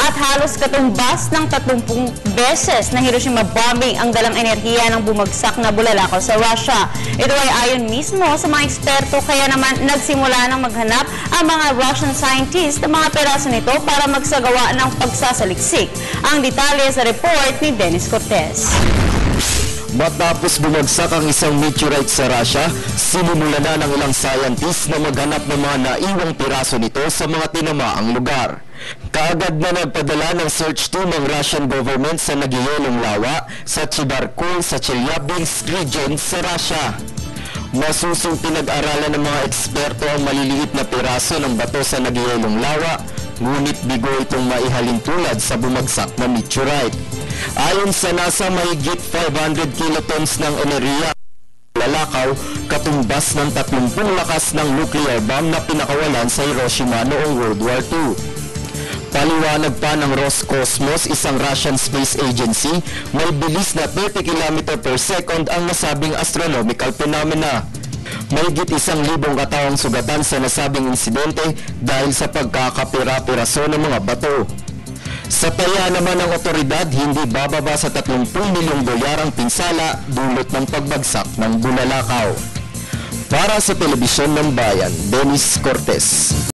at halos katumbas ng 30 beses na Hiroshima bombing ang dalang enerhiya ng bumagsak na bulalakaw sa Russia. Ito ay ayon mismo sa mga eksperto, kaya naman nagsimula ng maghanap ang mga Russian scientists ng mga peraso nito para magsagawa ng pagsasaliksik. Ang detalye sa report ni Dennis Cortez. Matapos bumagsak ang isang meteorite sa Russia, sinimulan na ng ilang scientists na maghanap ng mga naiwang piraso nito sa mga tinamaang lugar. Kaagad na nagpadala ng search team ang Russian government sa nagyayelong lawa sa Chibarkul sa Chelyabinsk region sa Russia. Masusong pinag-aralan ng mga eksperto ang maliliit na piraso ng bato sa nagyayelong lawa, ngunit bigo itong maihalin tulad sa bumagsak na meteorite. Ayon sa NASA, mahigit 500 kilotons ng enerhiya lalakaw, katumbas ng 30 lakas ng nuclear bomb na pinakawalan sa Hiroshima noong World War II. Paliwanag pa ng Roscosmos, isang Russian space agency, may bilis na 30 km per second ang nasabing astronomical phenomena. Mahigit 1,000 katawang sugatan sa nasabing insidente dahil sa pagkakapira-piraso ng mga bato. Sa taya naman ng otoridad, hindi bababa sa 30 milyong dolyar ang pinsala dulot ng pagbagsak ng bulalakaw. Para sa Telebisyon ng Bayan, Dennis Cortez.